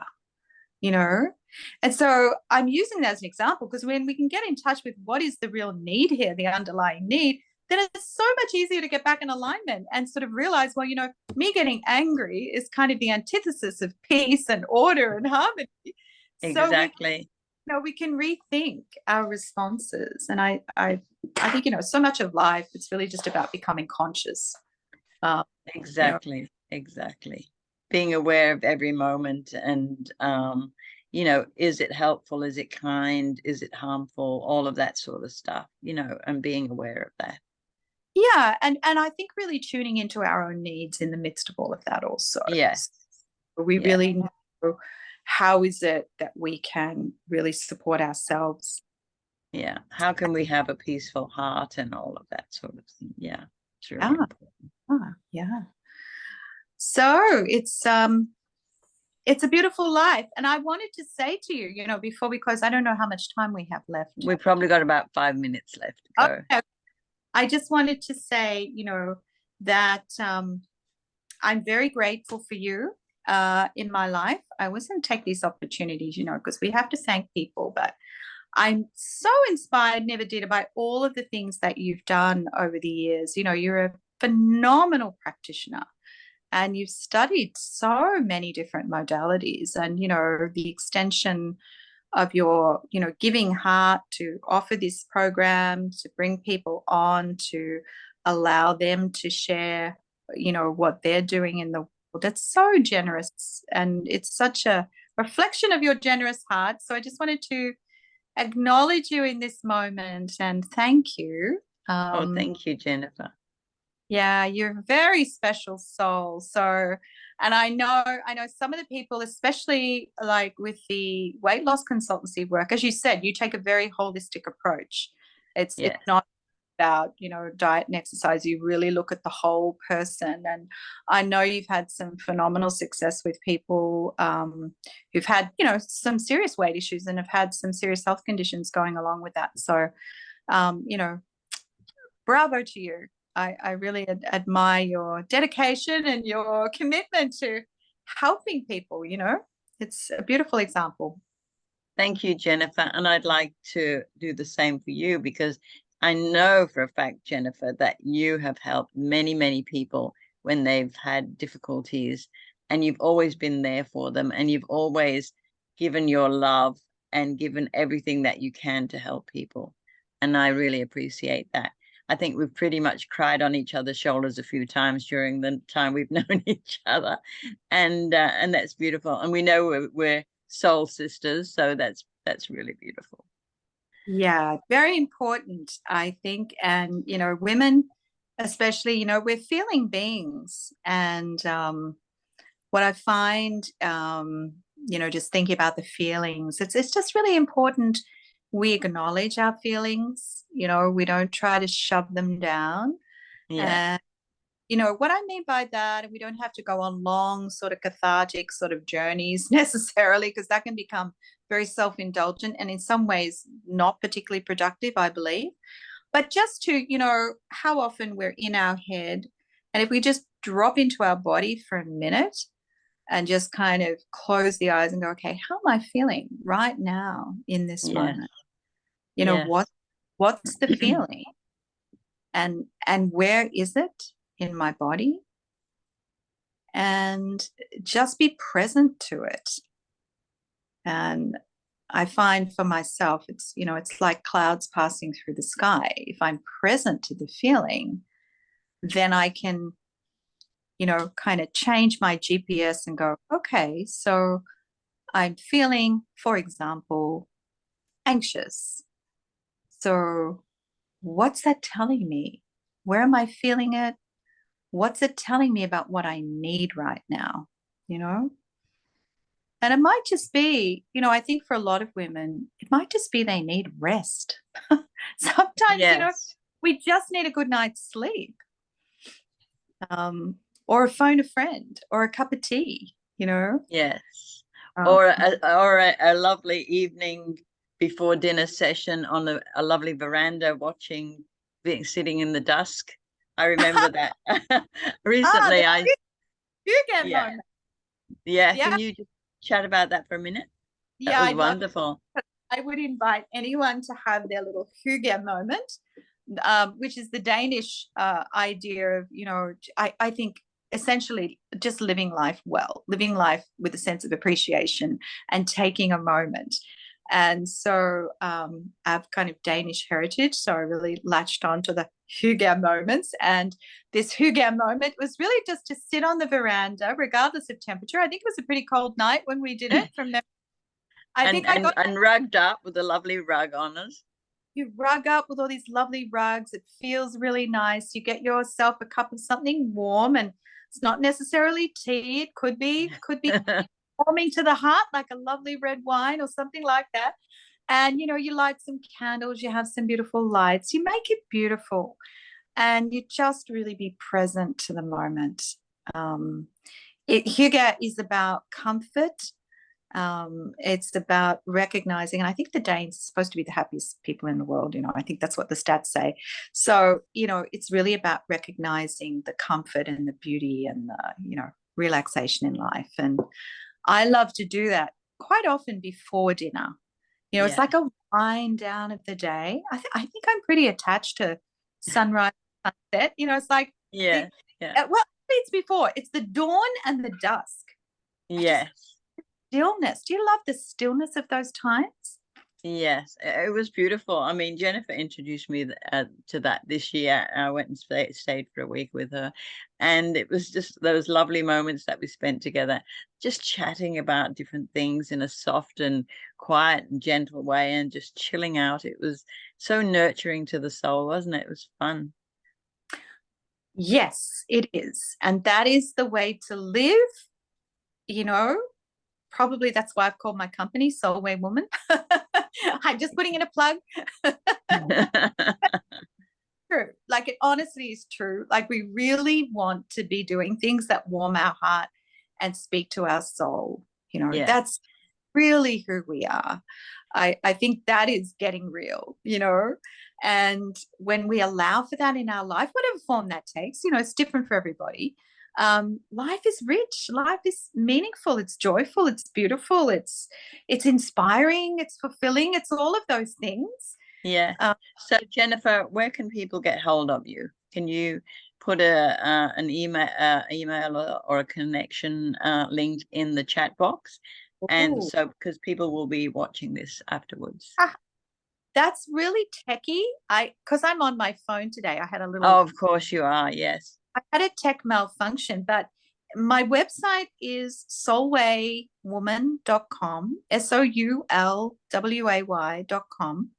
And so I'm using that as an example, because when we can get in touch with what is the real need here, the underlying need, then it's so much easier to get back in alignment and sort of realize, well, me getting angry is kind of the antithesis of peace and order and harmony. Exactly. So we can rethink our responses. And I think, so much of life, it's really just about becoming conscious. Exactly. Being aware of every moment and, is it helpful? Is it kind? Is it harmful? All of that sort of stuff, and being aware of that. Yeah. And I think really tuning into our own needs in the midst of all of that also. Yes. We really know how is it that we can really support ourselves Yeah. How can we have a peaceful heart and all of that sort of thing? Yeah. It's really Yeah. important. Yeah. So it's a beautiful life. And I wanted to say to you, you know, before we close, I don't know how much time we have left. We've probably got about 5 minutes left to go. Okay. I just wanted to say, you know, that I'm very grateful for you in my life. I always take these opportunities, you know, because we have to thank people, but I'm so inspired, Nivedita, by all of the things that you've done over the years. You know, you're a phenomenal practitioner and you've studied so many different modalities, and, you know, the extension of your, you know, giving heart to offer this program, to bring people on, to allow them to share, you know, what they're doing in the world. It's so generous, and it's such a reflection of your generous heart. So I just wanted to acknowledge you in this moment and thank you. Thank you, Jennifer. Yeah, you're a very special soul. So, and I know some of the people, especially like with the weight loss consultancy work, as you said, you take a very holistic approach. It's not about, you know, diet and exercise. You really look at the whole person. And I know you've had some phenomenal success with people who've had, you know, some serious weight issues and have had some serious health conditions going along with that. So, you know, bravo to you. I really admire your dedication and your commitment to helping people, you know. It's a beautiful example. Thank you, Jennifer. And I'd like to do the same for you, because I know for a fact, Jennifer, that you have helped many, many people when they've had difficulties, and you've always been there for them, and you've always given your love and given everything that you can to help people. And I really appreciate that. I think we've pretty much cried on each other's shoulders a few times during the time we've known each other, and that's beautiful. And we know we're soul sisters, so that's really beautiful. Yeah, very important, I think. And, you know, women especially, you know, we're feeling beings. And what I find, you know, just thinking about the feelings, it's just really important we acknowledge our feelings. You know, we don't try to shove them down. Yeah. And, you know, what I mean by that, we don't have to go on long sort of cathartic sort of journeys necessarily, because that can become very self-indulgent and in some ways not particularly productive, I believe. But just to, you know, how often we're in our head, and if we just drop into our body for a minute and just kind of close the eyes and go, okay, how am I feeling right now in this moment? You know, what's the feeling? And where is it in my body? And just be present to it. And I find for myself, it's, you know, it's like clouds passing through the sky. If I'm present to the feeling, then I can, you know, kind of change my GPS and go, okay, so I'm feeling, for example, anxious. So what's that telling me? Where am I feeling it? What's it telling me about what I need right now? You know? And it might just be, you know, I think for a lot of women, it might just be they need rest. Sometimes, you know, we just need a good night's sleep. Or phone a friend, or a cup of tea, you know? Yes. Or a lovely evening before dinner session on a lovely veranda sitting in the dusk. I remember that. Recently, moment. Yeah. Can you just chat about that for a minute? Yeah, that was wonderful. I would invite anyone to have their little hygge moment, which is the Danish idea of, you know, I think essentially just living life well, living life with a sense of appreciation and taking a moment. And so I've kind of Danish heritage, so I really latched on to the hygge moments. And this hygge moment was really just to sit on the veranda, regardless of temperature. I think it was a pretty cold night when we did it. From memory. And rugged up with a lovely rug on us. You rug up with all these lovely rugs. It feels really nice. You get yourself a cup of something warm, and it's not necessarily tea. It could be warming to the heart, like a lovely red wine or something like that. And, you light some candles, you have some beautiful lights, you make it beautiful, and you just really be present to the moment. Hygge is about comfort. It's about recognizing, and I think the Danes are supposed to be the happiest people in the world. I think that's what the stats say. So, it's really about recognizing the comfort and the beauty and the, relaxation in life. And I love to do that quite often before dinner. It's like a wind down of the day. I think I'm pretty attached to sunrise, sunset. It's like, yeah. Well, it's before. It's the dawn and the dusk. Yes. Stillness. Do you love the stillness of those times? Yes, it was beautiful. I mean, Jennifer introduced me to that this year. I went and stayed for a week with her, and it was just those lovely moments that we spent together, just chatting about different things in a soft and quiet and gentle way, and just chilling out. It was so nurturing to the soul, wasn't it? It was fun. Yes, it is. And that is the way to live. Probably that's why I've called my company Soul Way Woman. I'm just putting in a plug. True. Like, it honestly is true. Like, we really want to be doing things that warm our heart and speak to our soul. That's really who we are. I think that is getting real, and when we allow for that in our life, whatever form that takes, it's different for everybody. Life is rich, life is meaningful, it's joyful, it's beautiful, it's inspiring, it's fulfilling, it's all of those things. So Jennifer, where can people get hold of you? Can you put an email or a connection link in the chat box? And so, because people will be watching this afterwards. That's really techie. Because I'm on my phone today, I had a little. Oh, of course you are. Yes. I had a tech malfunction, but my website is soulwaywoman.com, SOULWAY.com.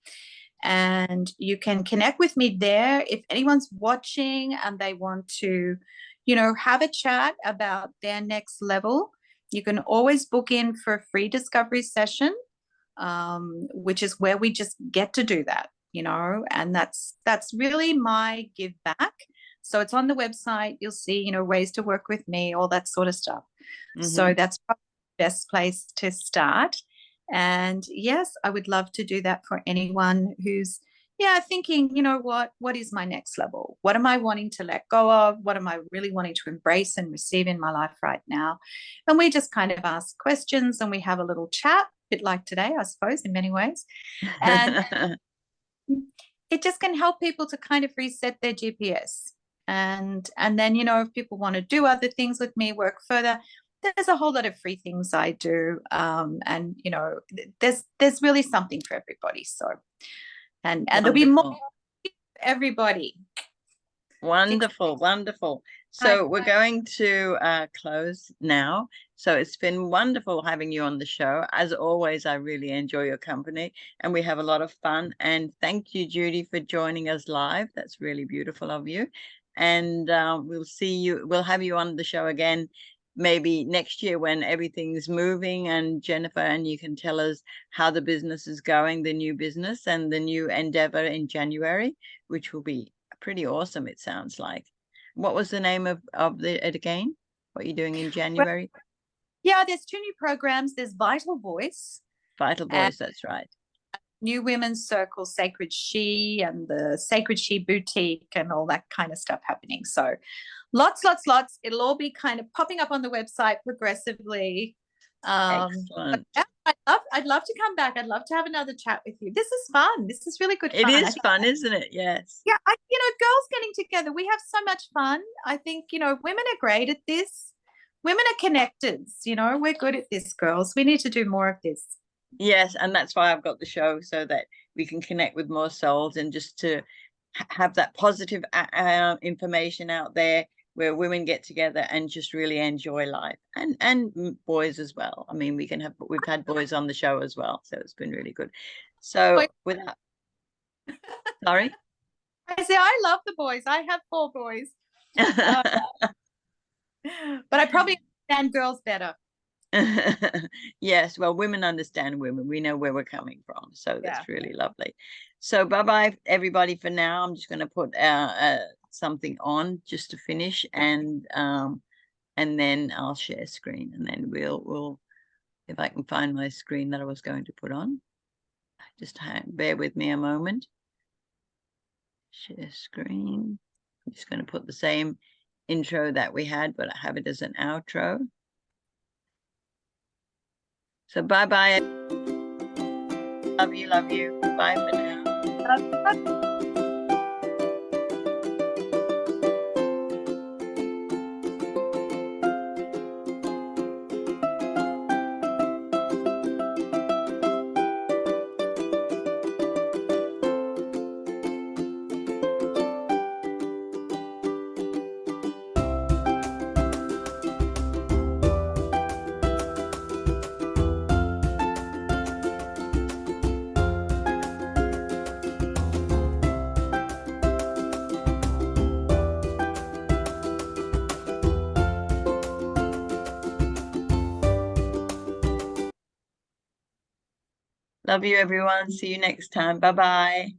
And you can connect with me there. If anyone's watching and they want to, have a chat about their next level, you can always book in for a free discovery session, which is where we just get to do that, and that's really my give back. So it's on the website. You'll see, ways to work with me, all that sort of stuff. So that's probably the best place to start. And yes, I would love to do that for anyone who's thinking, what is my next level? What am I wanting to let go of? What am I really wanting to embrace and receive in my life right now? And we just kind of ask questions and we have a little chat, a bit like today, I suppose, in many ways. And it just can help people to kind of reset their GPS. And then, if people want to do other things with me, work further, there's a whole lot of free things I do. And, there's really something for everybody. So, and there'll be more for everybody. Wonderful. So we're going to close now. So it's been wonderful having you on the show. As always, I really enjoy your company and we have a lot of fun. And thank you, Judy, for joining us live. That's really beautiful of you. And we'll have you on the show again, maybe next year when everything's moving, and Jennifer, and you can tell us how the business is going, the new business and the new endeavor in January, which will be pretty awesome, it sounds like. What was the name of it again? What are you doing in January? There's 2 new programs. There's Vital Voice. That's right. New Women's Circle, Sacred She, and the Sacred She Boutique and all that kind of stuff happening. So lots. It'll all be kind of popping up on the website progressively. Excellent. I'd love to come back. I'd love to have another chat with you. This is fun. This is really good fun. It is fun, isn't it? Yes. Yeah, girls getting together, we have so much fun. I think, women are great at this. Women are connectors, we're good at this, girls. We need to do more of this. Yes, and that's why I've got the show, so that we can connect with more souls and just to have that positive information out there where women get together and just really enjoy life, and boys as well. I mean, we've had boys on the show as well, so it's been really good. So without sorry, I say I love the boys. I have 4 boys, but I probably understand girls better. Yes, well, women understand women. We know where we're coming from. So that's Yeah. really lovely. So bye-bye, everybody, for now. I'm just going to put something on just to finish, and then I'll share screen, and then we'll if I can find my screen that I was going to put on. Just bear with me a moment. Share screen. I'm just going to put the same intro that we had, but I have it as an outro. So bye-bye. Love you, love you. Bye for now. Love you, everyone. See you next time. Bye-bye.